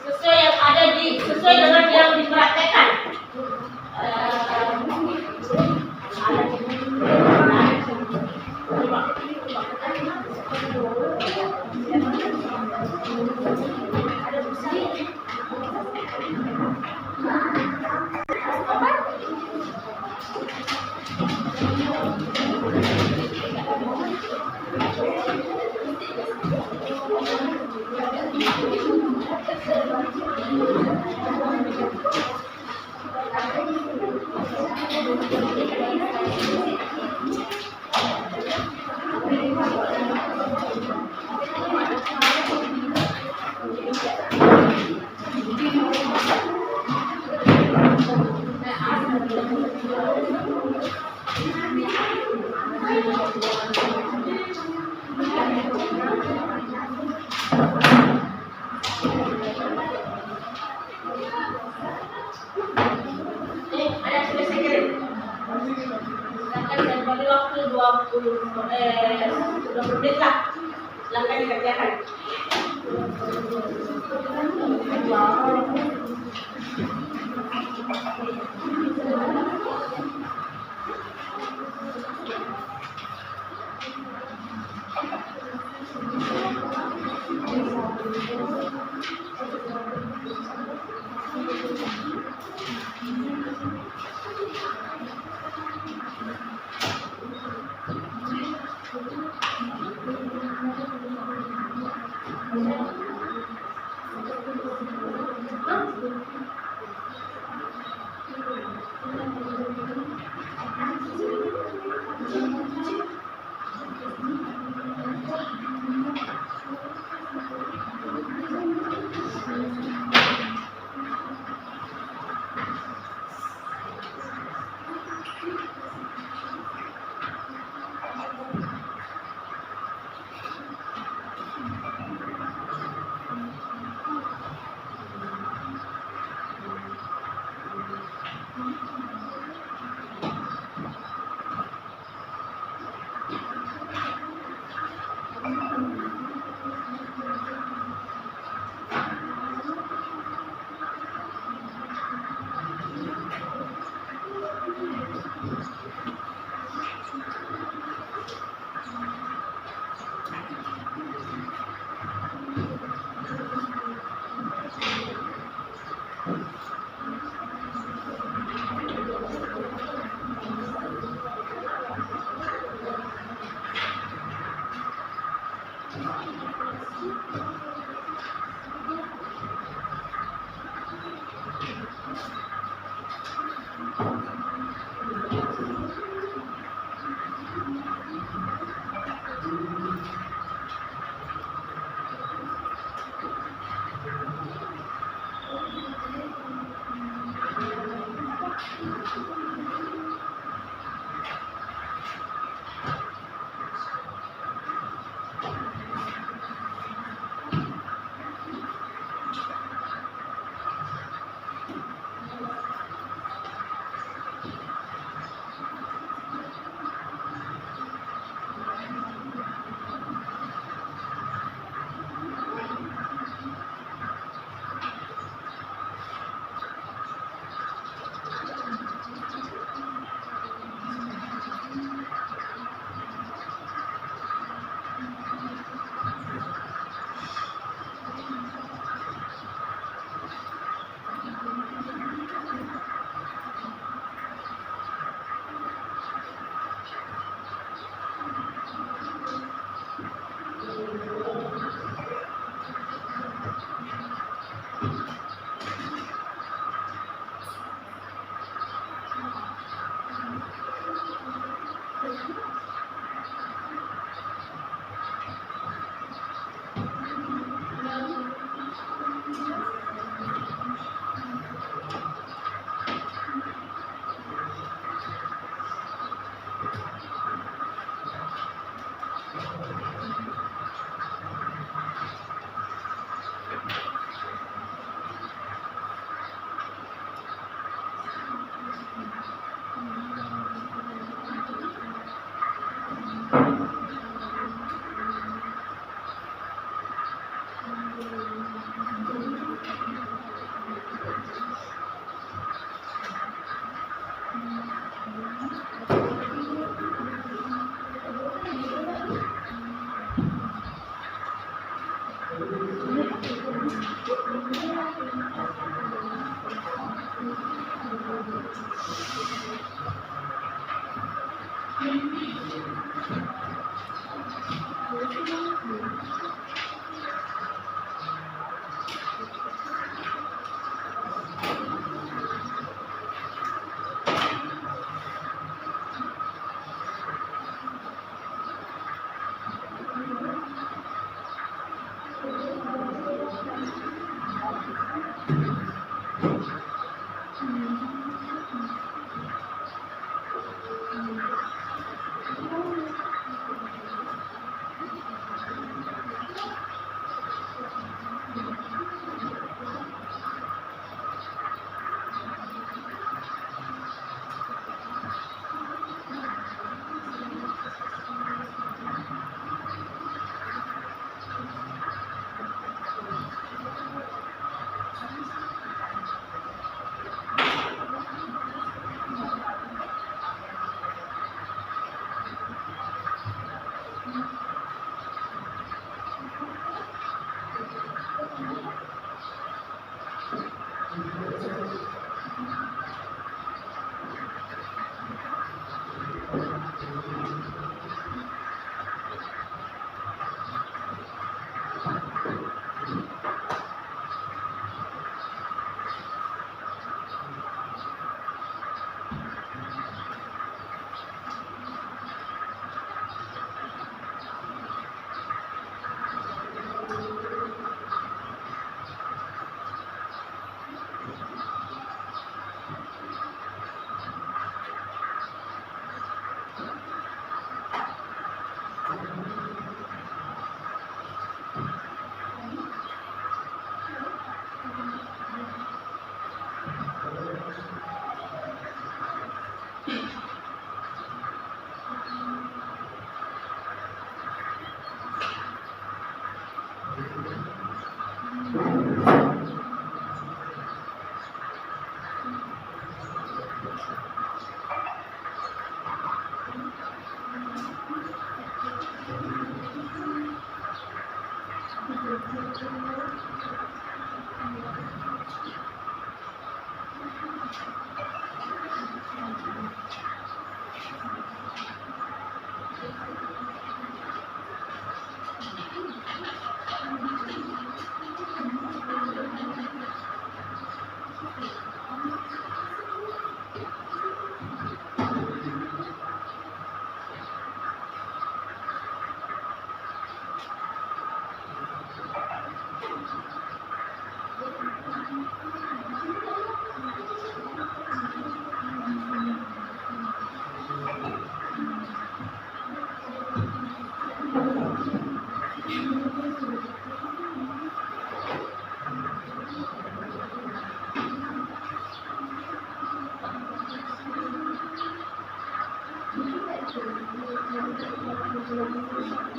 sesuai dengan yang dipraktekkan. Ada selesai kirim. Silakan saya beri waktu 20 menit lah. Silakan dikerjakan.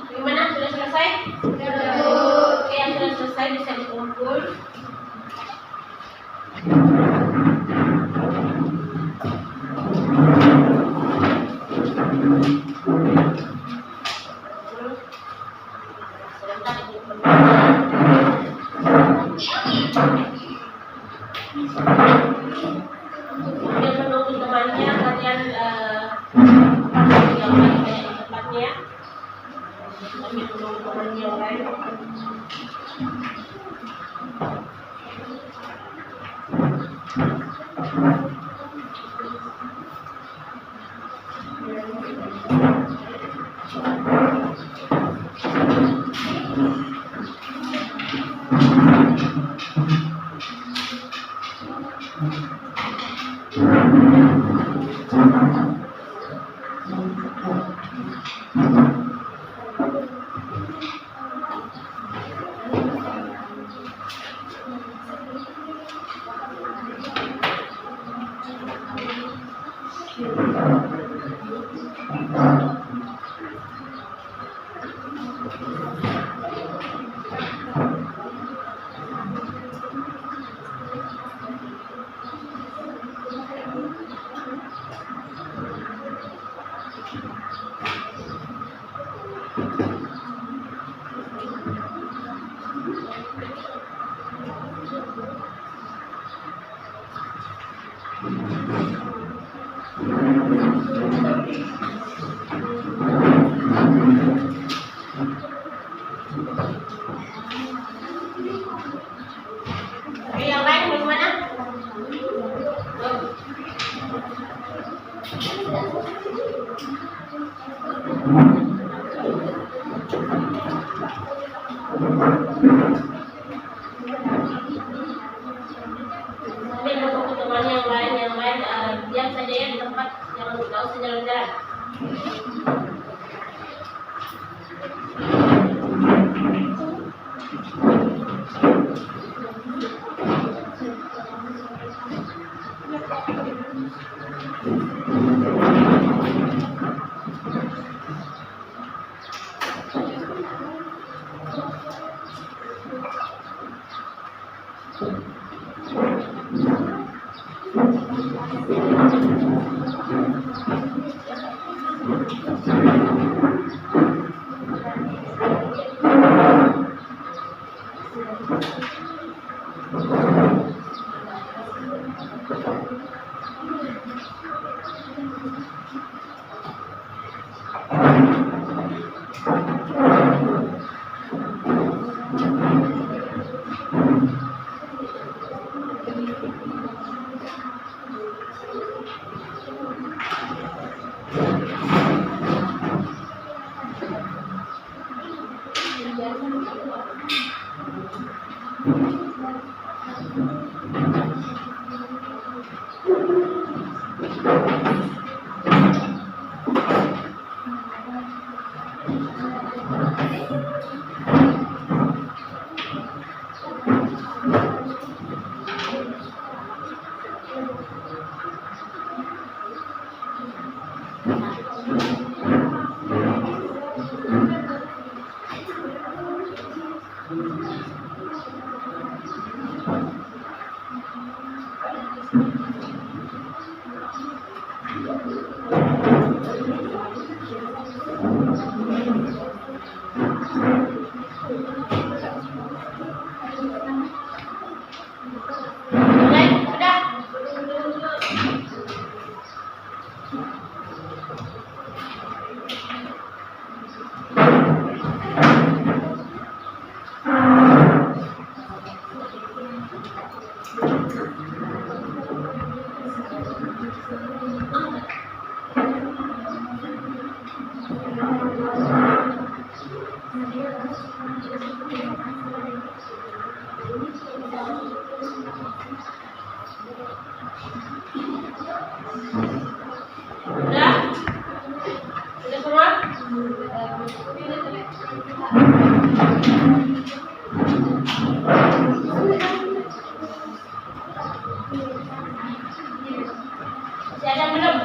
Gimana, sudah selesai? Oke, yang sudah selesai bisa dikumpul. Sebentar dikumpul. Sambil menunggu temannya, kalian yang lain kayak di tempatnya ya. Sambil menunggu temannya yang lain. Oke, yang lain bagaimana? Mungkin untuk teman yang lain diam saja ya di tempat, jangan usah jalan-jalan. Udah? Udah semua? Masih ada belum?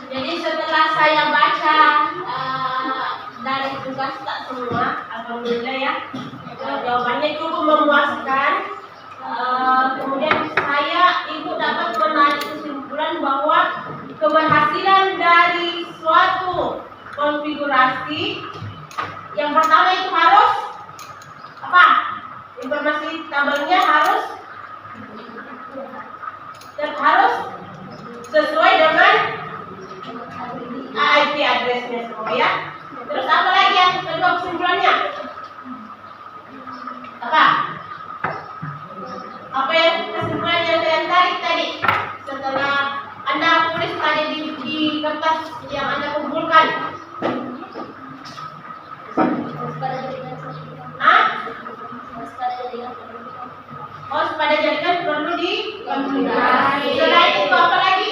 Jadi setelah saya baca dari tugas tak semua, alhamdulillah ya, jawabannya cukup memuaskan. Kemudian ibu dapat menarik kesimpulan bahwa keberhasilan dari suatu konfigurasi yang pertama itu harus apa? Informasi tabelnya harus sesuai dengan IP addressnya semua ya. Terus apa lagi yang kedua kesimpulannya? Apa yang kesimpulan yang kalian tarik tadi setelah Anda tulis tadi di kertas yang Anda kumpulkan? Pada jaringan perlu dikonfigurasi. Selain itu apa lagi?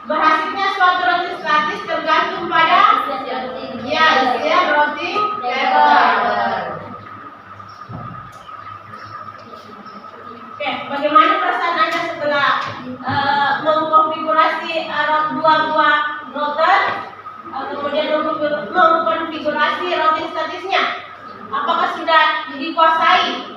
Berhasilnya suatu routing statis tergantung pada routing table. Oke, bagaimana perasaan Anda setelah mengkonfigurasi dua buah router, kemudian mengkonfigurasi routing statisnya? Apakah sudah dikuasai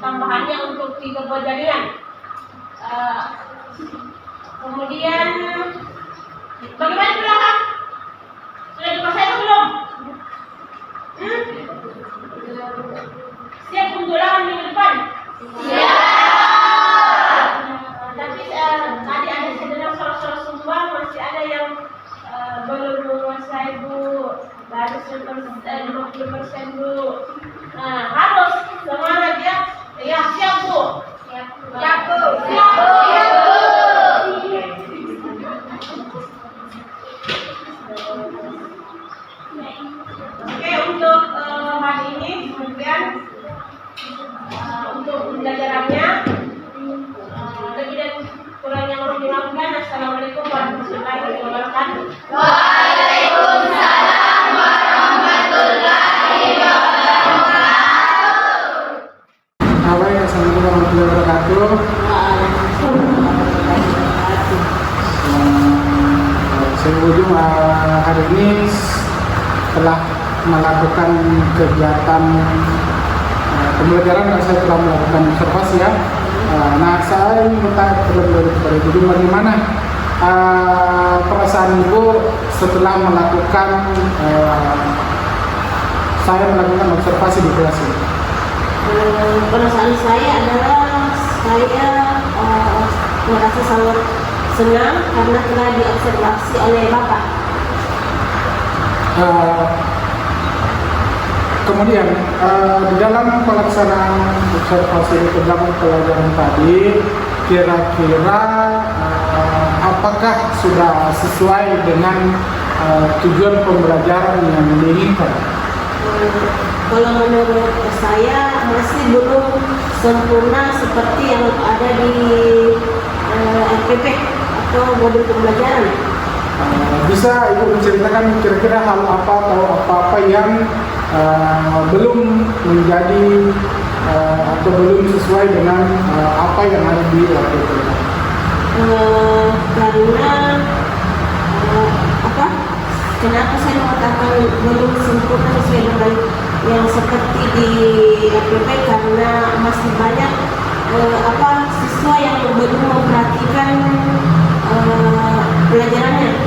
tambahannya untuk 3 buah jaringan. Kemudian bagaimana di belakang? Sudah dikuasai atau belum? Siap untuk lawan minggu depan? Tapi tadi ada saya dengar suara-suara sumbang, masih ada yang belum menguasai Bu, baru 50% Bu. Harus semangat ya. Ya, siap Bu. Siap Bu. Siap Bu. Oke, untuk hari ini kemudian untuk pembelajarannya lebih dan kurangnya mohon dimaafkan. Assalamualaikum warahmatullahi wabarakatuh. Waalaikumsalam warahmatullahi wabarakatuh. Assalamualaikum warahmatullahi wabarakatuh. Saya ujung hari ini telah melakukan kegiatan pembelajaran dan saya telah melakukan observasi ya. Nah, saya ingin bertanya terlebih dahulu kepada Ibu, bagaimana perasaan Ibu setelah melakukan saya melakukan observasi di kelas ini? Perasaan saya adalah saya merasa sangat senang karena telah diobservasi oleh Bapak. Kemudian di dalam pelaksanaan observasi di dalam pelajaran tadi, kira-kira apakah sudah sesuai dengan tujuan pembelajaran yang diinginkan? Kalau menurut saya masih belum sempurna seperti yang ada di RPP atau modul pembelajaran. Bisa Ibu menceritakan kira-kira hal apa atau apa-apa yang belum menjadi atau belum sesuai dengan apa yang ada di RPP? Karena kenapa saya mengatakan belum sempurna sesuai dengan yang seperti di RPP, karena masih banyak siswa yang belum memperhatikan pelajarannya.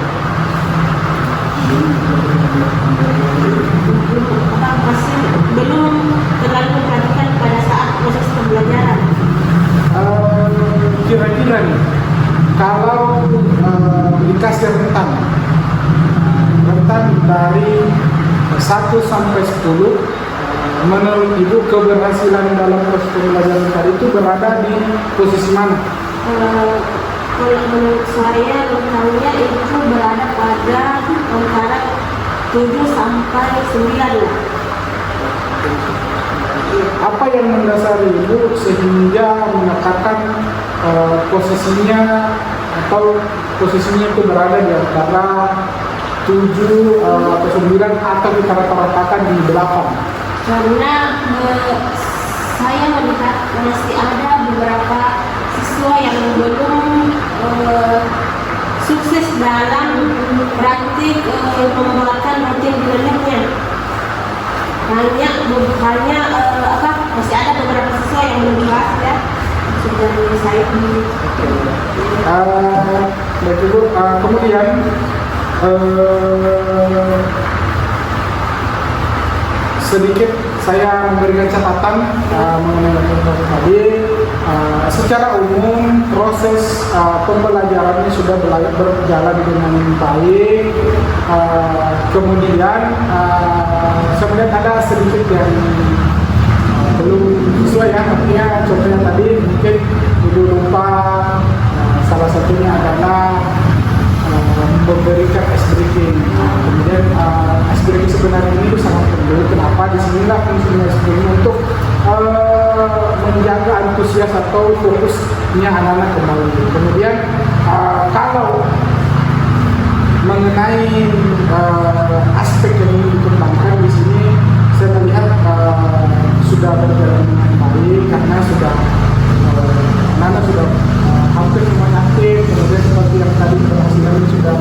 Masih belum terlalu memperhatikan pada saat proses pembelajaran. Kira-kira nih, kalau dikasih rentan dari 1 sampai 10, menurut Ibu keberhasilan dalam proses pembelajaran tadi itu berada di posisi mana? Kalau menurut saya rentangnya itu berada pada antara 7 sampai 9. Apa yang mendasari Ibu sehingga mengatakan posisinya itu berada di antara 7 atau 9 atau kita rata-ratakan di 8? Karena saya melihat masih ada beberapa siswa yang belum sukses dalam praktik membuatkan rutin learning-nya. Masih ada beberapa siswa yang belum dibahas ya. Sudah saya baik Ibu, kemudian sedikit saya memberikan catatan mengenai proses tadi. Secara umum proses pembelajarannya sudah berjalan dengan baik. Kemudian saya melihat ada sedikit yang belum sesuai ya, artinya contohnya tadi mungkin Ibu lupa salah satunya adalah memberikan ice breaking. Kemudian ice breaking sebenarnya ini sangat perlu. Kenapa? Disinilah fungsinya ice breaking untuk menjaga antusias atau fokusnya anak-anak kembali. Kemudian kalau mengenai aspek yang ingin dikembangkan di sini, saya melihat sudah berjalan dengan baik karena sudah anak-anak sudah hampir semuanya aktif. Kemudian seperti yang tadi keberhasilan sudah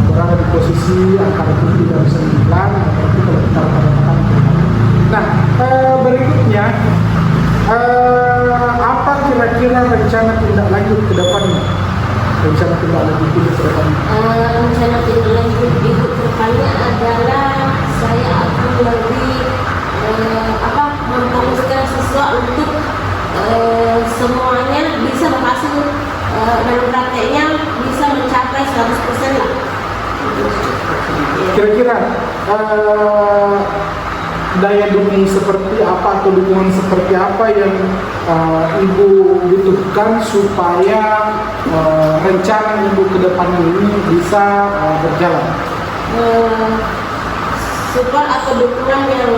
berada di posisi antara 7 dan 9, berarti kalau kita rata-ratakan. Nah, berikutnya kira-kira rencana tindak lanjut ke depannya? Rencana tindak lanjut hidup ke depannya? Rencana tindak lanjut ibu ke depannya adalah saya akan lebih memfokuskan siswa untuk semuanya bisa berhasil dalam prakteknya bisa mencapai 100% lah. Kira-kira daya dukung seperti apa atau dukungan seperti apa yang ibu butuhkan supaya rencana ibu ke depannya ini bisa berjalan? Support atau dukungan yang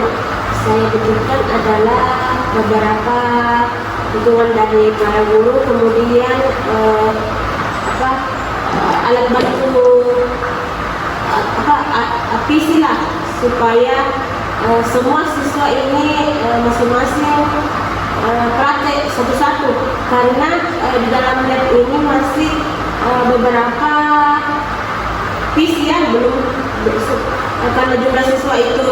saya butuhkan adalah beberapa dukungan dari para guru, kemudian alat bantu visi lah, supaya semua siswa ini masing-masing praktek satu-satu, karena di dalam lab ini masih beberapa visi yang belum karena jumlah siswa itu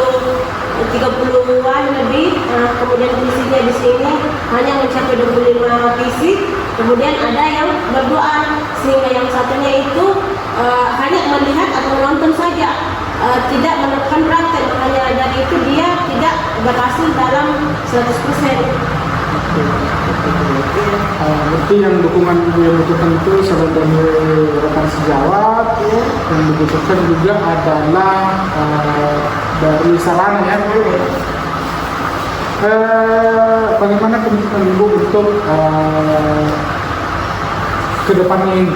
30-an lebih, kemudian visinya di sini hanya mencapai 25 visi, kemudian ada yang berdoa, sehingga yang satunya itu hanya melihat atau menonton saja, tidak melakukan praktek, makanya dari itu dia tidak berhasil dalam 100%. Berarti yang dukungan ibu yang butuhkan itu selain dari rekan sejawat, yang dibutuhkan juga adalah dari sarana ya. Bagaimana komitmen ibu untuk kedepannya ini,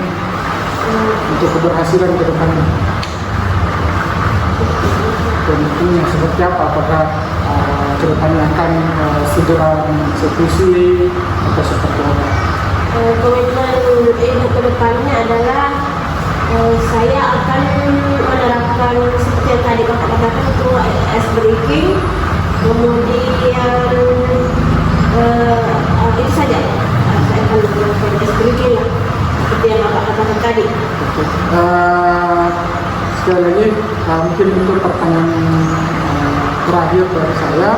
untuk keberhasilan kedepannya? Komitmennya seperti apa? Apakah kedepannya akan segera mengeksekusi atau seperti apa? Komitmen ibu ke depannya adalah saya akan menerapkan seperti yang tadi Bapak katakan itu ice breaking, kemudian itu saja. Saya akan menerapkan ice breaking lah, seperti yang Bapak katakan tadi. Sekali lagi mungkin untuk pertanyaan terakhir dari saya.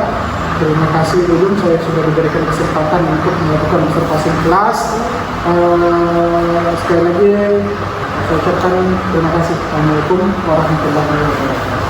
Terima kasih Ulum, saya sudah diberikan kesempatan untuk melakukan observasi kelas. Sekali lagi saya ucapkan terima kasih. Assalamualaikum warahmatullahi wabarakatuh.